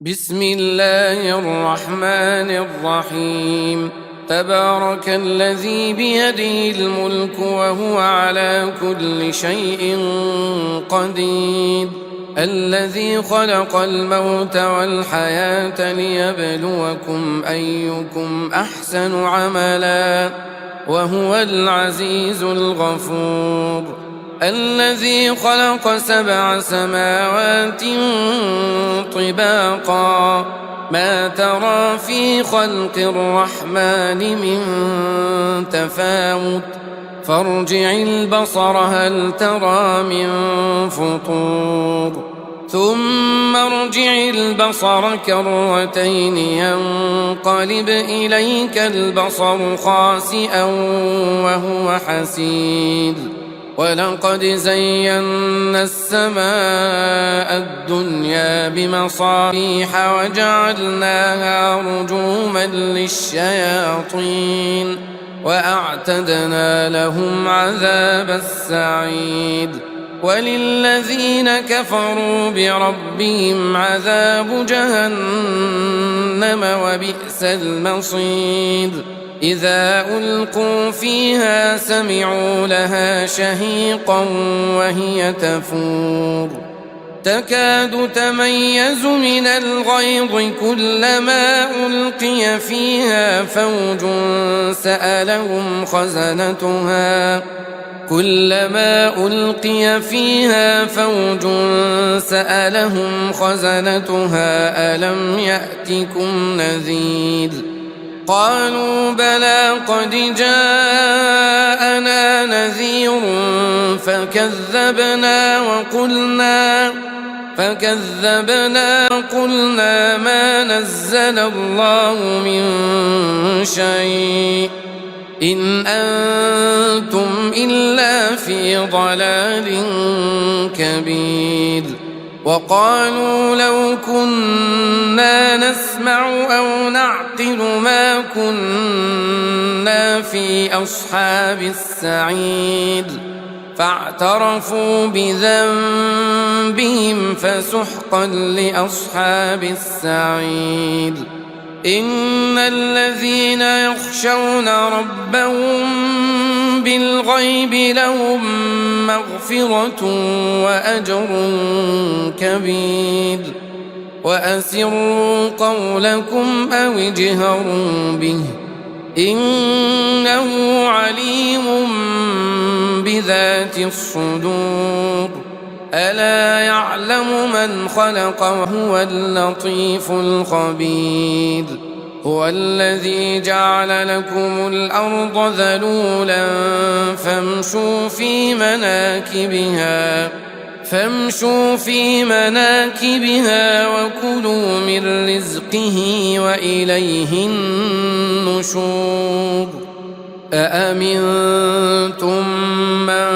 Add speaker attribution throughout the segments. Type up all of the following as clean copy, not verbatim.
Speaker 1: بسم الله الرحمن الرحيم. تبارك الذي بيده الملك وهو على كل شيء قدير، الذي خلق الموت والحياة ليبلوكم أيكم أحسن عملا وهو العزيز الغفور، الذي خلق 7 سماوات طباقا ما ترى في خلق الرحمن من تفاوت فارجع البصر هل ترى من فطور ثم ارجع البصر كرتين ينقلب إليك البصر خاسئا وهو حسير، ولقد زينا السماء الدنيا بمصابيح وجعلناها رجوما للشياطين وأعتدنا لهم عذاب السعير، وللذين كفروا بربهم عذاب جهنم وبئس المصير. إذا ألقوا فيها سمعوا لها شهيقا وهي تفور تكاد تميز من الغيظ كلما ألقي فيها فوج سألهم خزنتها ألم يأتكم نذير؟ قالوا بلى قد جاءنا نذير فكذبنا وقلنا ما نزل الله من شيء إن أنتم إلا في ضلال كبير. وقالوا لو كنا نسمع أو نعقل ما كنا في أصحاب السعير فاعترفوا بذنبهم فسحقا لأصحاب السعير. إن الذين يخشون ربهم بالغيب لهم مغفرة وأجر كبير. وأسروا قولكم أو اجهروا به إنه عليم بذات الصدور. ألا يعلم من خلق وهو اللطيف الخبير. هو الذي جعل لكم الأرض ذلولا فامشوا في مناكبها وكلوا من رزقه وإليه النشور. أأمنتم من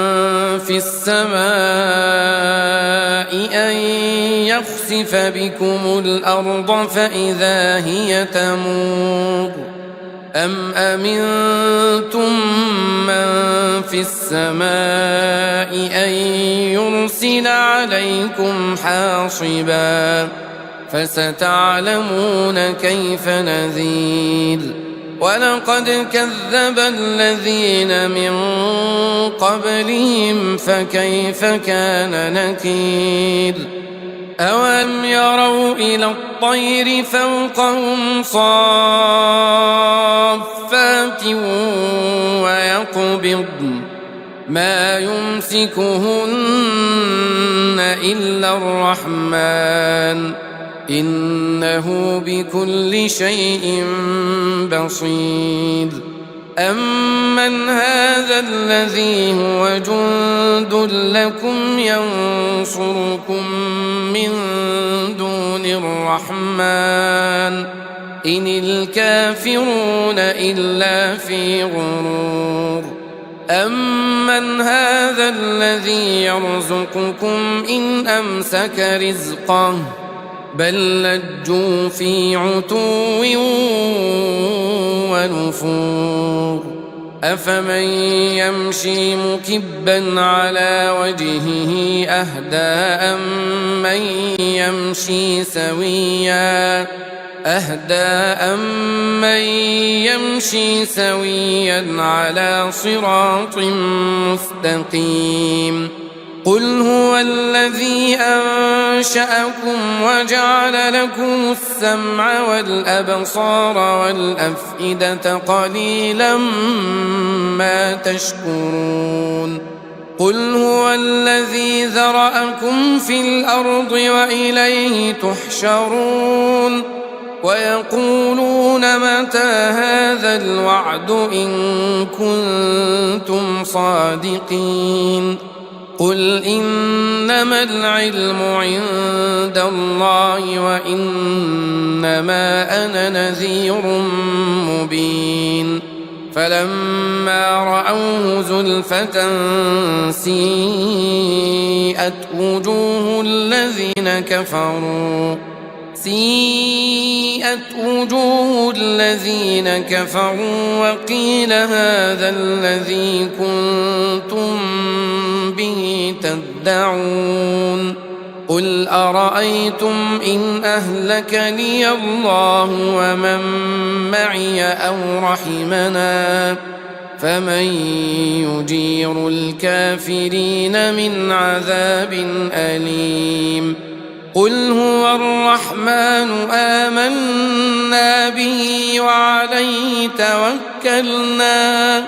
Speaker 1: في السماء أن يخسف بكم الأرض فإذا هي تمور أم أمنتم من في السماء أن يرسل عليكم حاصبا فستعلمون كيف نذير. ولقد كذب الذين من قبلهم فكيف كان نكير. أولم يروا إلى الطير فوقهم صافات ويقبضن ما يمسكهن إلا الرحمن إنه بكل شيء بصير. أمن هذا الذي هو جند لكم ينصركم من دون الرحمن إن الكافرون إلا في غرور. أمن هذا الذي يرزقكم إن أمسك رزقه بل لجوا في عتو ونفور. أفمن يمشي مكبا على وجهه أهدى أمن يمشي سويا على صراط مستقيم قل هو الذي أنشأكم وجعل لكم السمع والأبصار والأفئدة قليلا ما تشكرون قل هو الذي ذرأكم في الأرض وإليه تحشرون ويقولون متى هذا الوعد إن كنتم صادقين قل إنما العلم عند الله وإنما أنا نذير مبين فلما رأوه زلفة سيئت وجوه الذين كفروا وقيل هذا الذي كنتم به تدعون قل أرأيتم إن أهلكني الله ومن معي أو رحمنا فمن يجير الكافرين من عذاب أليم قل هو الرحمن آمنا به وعليه توكلنا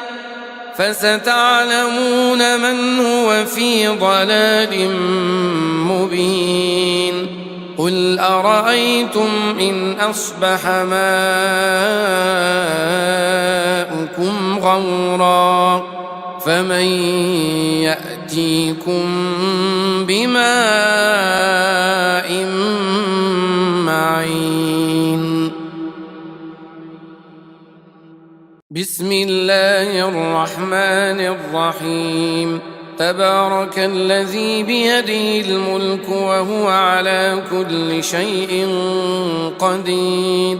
Speaker 1: فستعلمون من هو في ضلال مبين قل أرأيتم إن أصبح ماؤكم غورا فمن يأتيكم بماء معين بسم الله الرحمن الرحيم تبارك الذي بيده الملك وهو على كل شيء قدير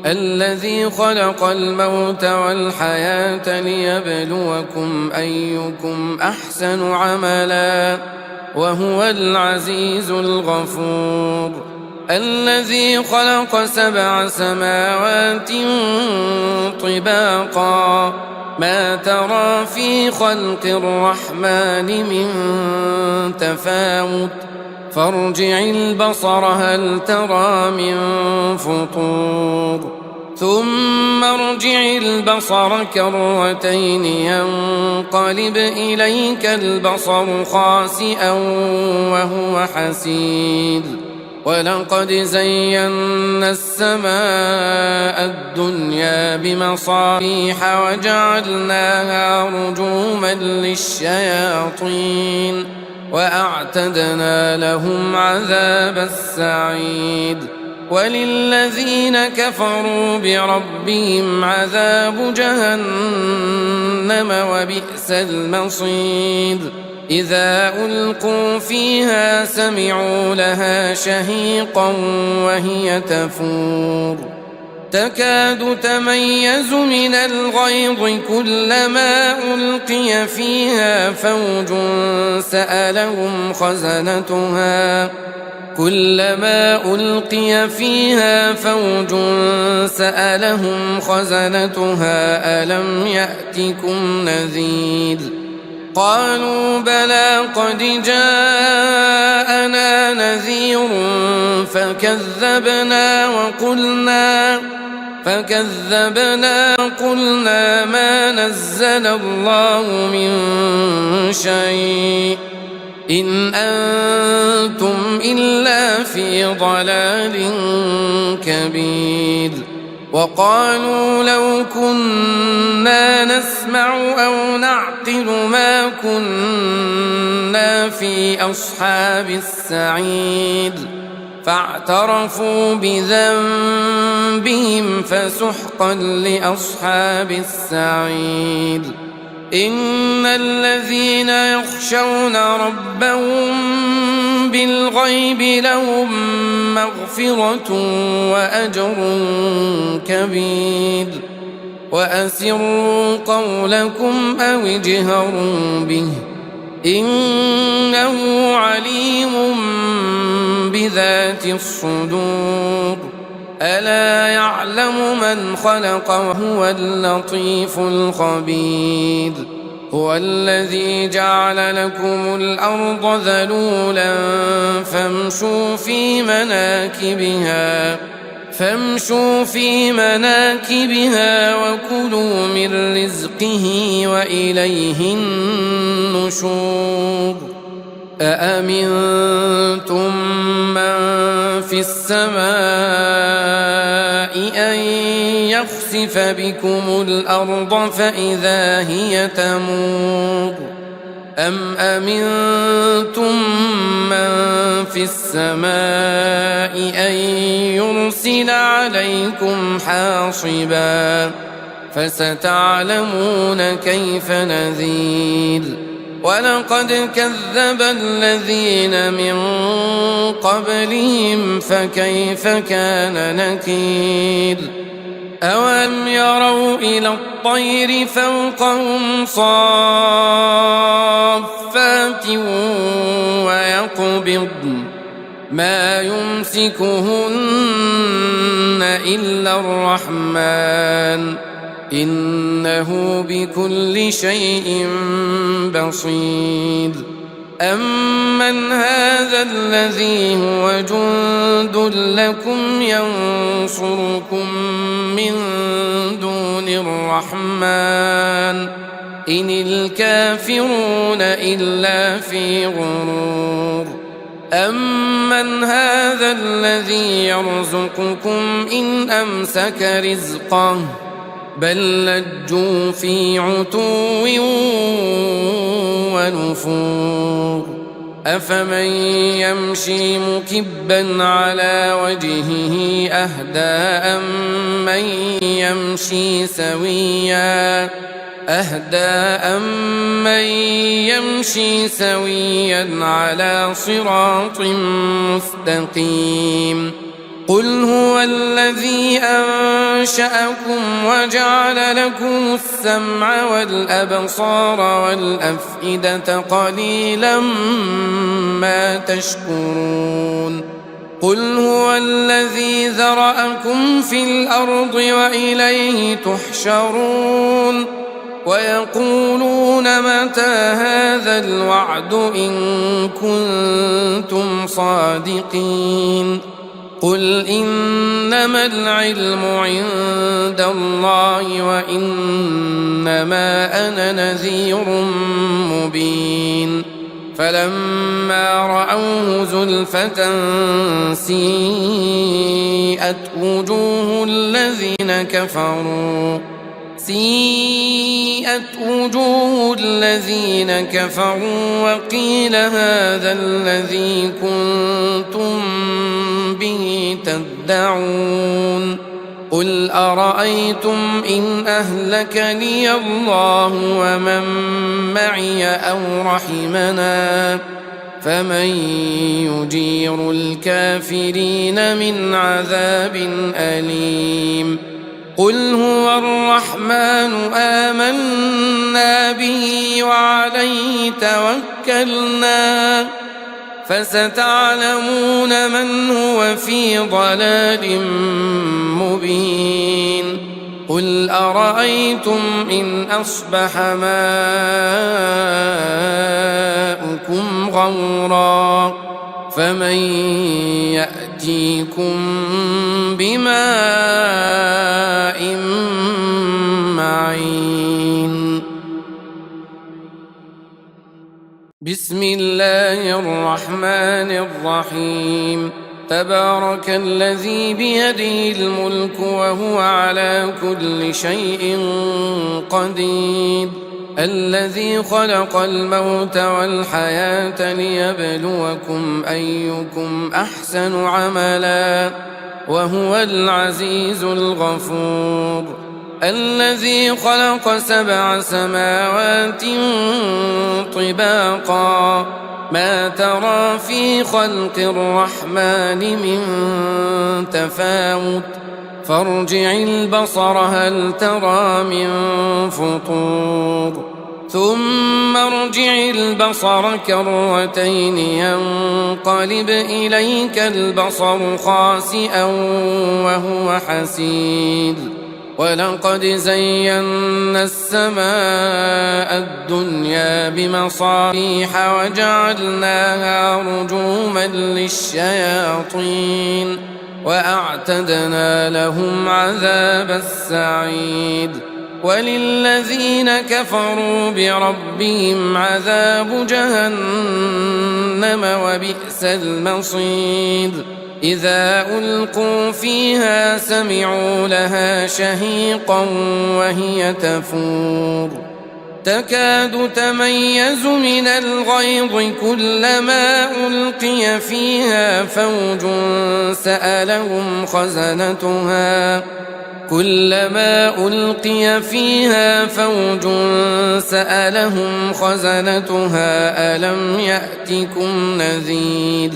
Speaker 1: الذي خلق الموت والحياة ليبلوكم أيكم أحسن عملا وهو العزيز الغفور الذي خلق 7 سماوات طباقا ما ترى في خلق الرحمن من تفاوت فارجع البصر هل ترى من فطور ثم ارجع البصر كرتين ينقلب إليك البصر خاسئا وهو حسير ولقد زينا السماء الدنيا بمصابيح وجعلناها رجوما للشياطين وأعتدنا لهم عذاب السعير وللذين كفروا بربهم عذاب جهنم وبئس المصير إذا ألقوا فيها سمعوا لها شهيقا وهي تفور تكاد تميز من الغيظ كلما ألقي فيها فوج سألهم خزنتها ألم يأتكم نذير قالوا بلى قد جاءنا نذير فكذبنا وقلنا ما نزل الله من شيء إن أنتم إلا في ضلال كبير وقالوا لو كنا نسمع أو نعقل ما كنا في أصحاب السعير فاعترفوا بذنبهم فسحقا لأصحاب السعير إن الذين يخشون ربهم بالغيب لهم مغفرة وأجر كبير وأسروا قولكم أو اجهروا به إنه عليم بذات الصدور ألا يعلم من خلق وهو اللطيف الخبير هو الذي جعل لكم الأرض ذلولا فامشوا في مناكبها وكلوا من رزقه وإليه النشور أأمنتم من في السماء أن يخسف بكم الأرض فإذا هي تمور أم أمنتم من في السماء أن يرسل عليكم حاصبا فستعلمون كيف نذير ولقد كذب الذين من قبلهم فكيف كان نكير أولم يروا إلى الطير فوقهم صافات ويقبضن ما يمسكهن إلا الرحمن إنه بكل شيء بصير أمن هذا الذي هو جند لكم ينصركم من دون الرحمن إن الكافرون إلا في غرور أمن هذا الذي يرزقكم إن أمسك رزقه بل لجوا في عتو ونفور أفمن يمشي مكبا على وجهه أهدى أمن يمشي سويا على صراط مستقيم قل هو الذي أنشأكم وجعل لكم السمع والأبصار والأفئدة قليلا ما تشكرون قل هو الذي ذرأكم في الأرض وإليه تحشرون ويقولون متى هذا الوعد إن كنتم صادقين قل إنما العلم عند الله وإنما أنا نذير مبين فلما رأوه زلفة سيئت وجوه الذين كفروا وقيل هذا الذي كنتم به تدعون قل أرأيتم إن أهلكني الله ومن معي أو رحمنا فمن يجير الكافرين من عذاب أليم قل هو الرحمن آمنا به وعليه توكلنا فستعلمون من هو في ضلال مبين قل أرأيتم إن أصبح ماؤكم غورا فمن يأتيكم بماء معين بسم الله الرحمن الرحيم تبارك الذي بيده الملك وهو على كل شيء قدير الذي خلق الموت والحياة ليبلوكم أيكم أحسن عملا وهو العزيز الغفور الذي خلق 7 سماوات طباقا ما ترى في خلق الرحمن من تفاوت فارجع البصر هل ترى من فطور ثم ارجع البصر كرتين ينقلب إليك البصر خاسئا وهو حسير ولقد زينا السماء الدنيا بمصابيح وجعلناها رجوما للشياطين وأعتدنا لهم عذاب السعير وللذين كفروا بربهم عذاب جهنم وبئس المصير إذا ألقوا فيها سمعوا لها شهيقا وهي تفور تكاد تميز من الغيظ كلما ألقي فيها فوج سألهم خزنتها ألم يأتكم نذير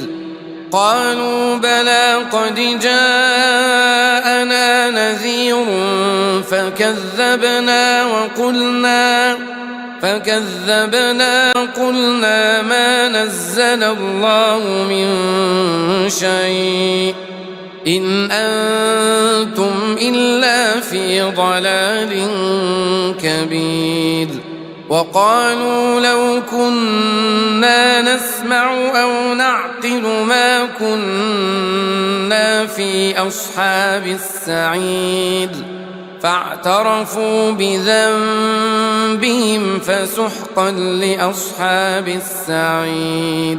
Speaker 1: قالوا بلى قد جاءنا نذير فكذبنا وقلنا ما نزل الله من شيء إن أنتم إلا في ضلال كبير وقالوا لو كنا نسمع أو نعقل ما كنا في أصحاب السعير فاعترفوا بذنبهم فسحقا لأصحاب السعير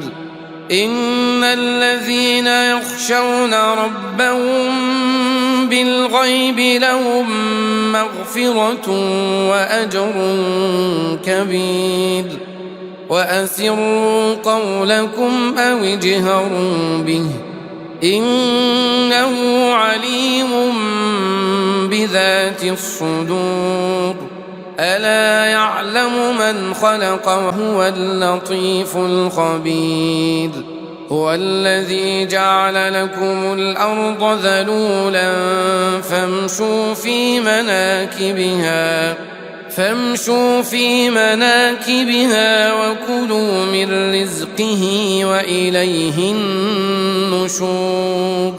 Speaker 1: إن الذين يخشون ربهم بالغيب لهم مغفرة وأجر كبير وأسروا قولكم أو اجهروا به إنه عليم بذات الصدور ألا يعلم من خلق وهو اللطيف الخبير هو الذي جعل لكم الأرض ذلولا فامشوا في مناكبها وكلوا من رزقه وإليه النشور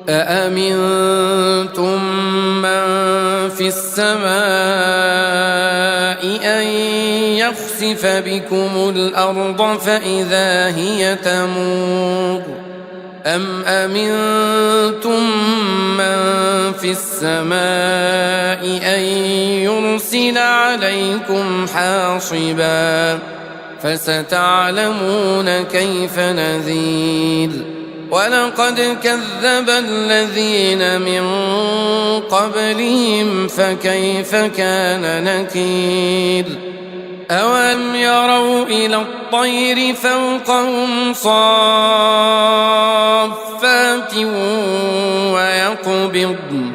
Speaker 1: أأمنتم من في السماء أن يخسف بكم الأرض فإذا هي تمور أم أمنتم من في السماء أن يرسل عليكم حاصبا فستعلمون كيف نذير ولقد كذب الذين من قبلهم فكيف كان نكير أولم يروا إلى الطير فوقهم صافات ويقبضن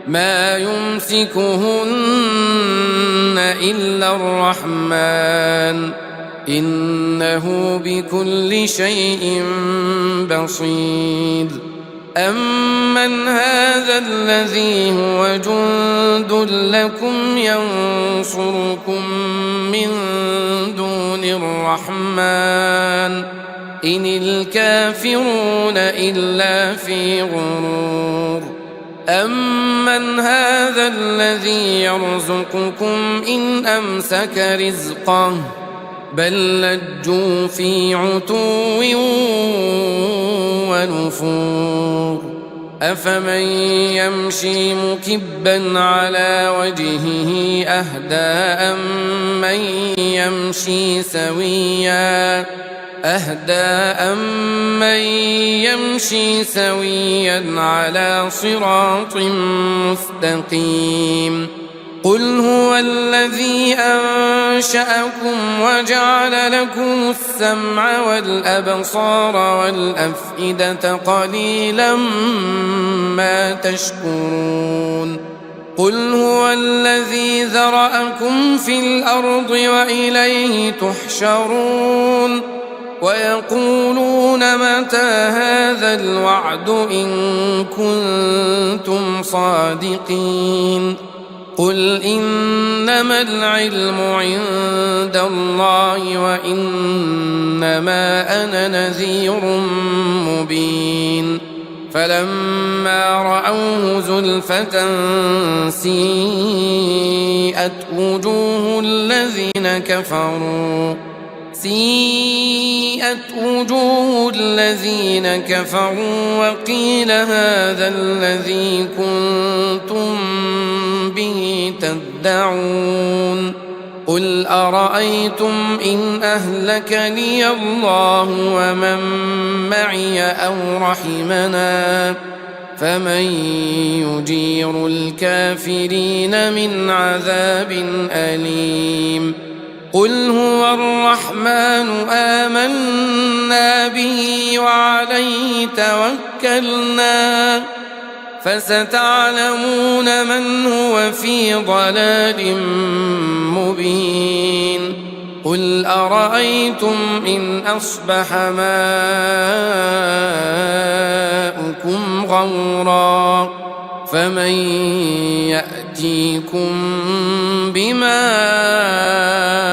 Speaker 1: ما يمسكهن إلا الرحمن إنه بكل شيء بصير أمن هذا الذي هو جند لكم ينصركم من دون الرحمن إن الكافرون إلا في غرور أمن هذا الذي يرزقكم إن أمسك رزقه بل لجوا في عتو ونفور أفمن يمشي مكبا على وجهه أهدى أمن يمشي سويا على صراط مستقيم قل هو الذي أنشأكم وجعل لكم السمع والأبصار والأفئدة قليلا ما تشكرون قل هو الذي ذرأكم في الأرض وإليه تحشرون ويقولون متى هذا الوعد إن كنتم صادقين قل إنما العلم عند الله وإنما أنا نذير مبين فلما رأوه زلفة سيئت وجوه الذين كفروا وقيل هذا الذي كنتم به تدعون قل أرأيتم إن أهلكني الله ومن معي أو رحمنا فمن يجير الكافرين من عذاب أليم قل هو الرحمن آمنا به وعليه توكلنا فستعلمون من هو في ضلال مبين قل أرأيتم إن أصبح ماؤكم غورا فمن يأتيكم بماء